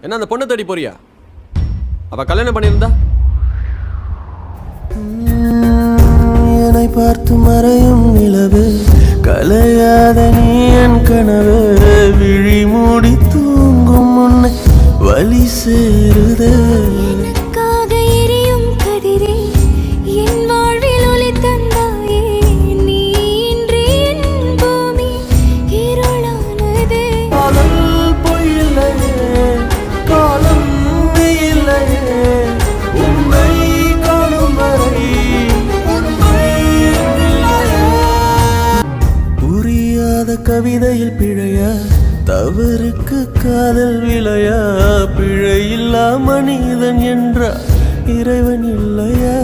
என்ன அந்த பொண்ணை தேடி போறியா? அவ கல்யாணம் பண்ணியிருந்தா என்னை பார்த்து மறையும் நிலவு கலையாத நீ என் கனவு விழி மூடி தூங்கும் முன்னை வழி சேருதே கவிதையில் பிழையா தவறுக்கு காதல் விளையா பிழையில்லா மனிதன் என்ற இறைவன் இல்லையா?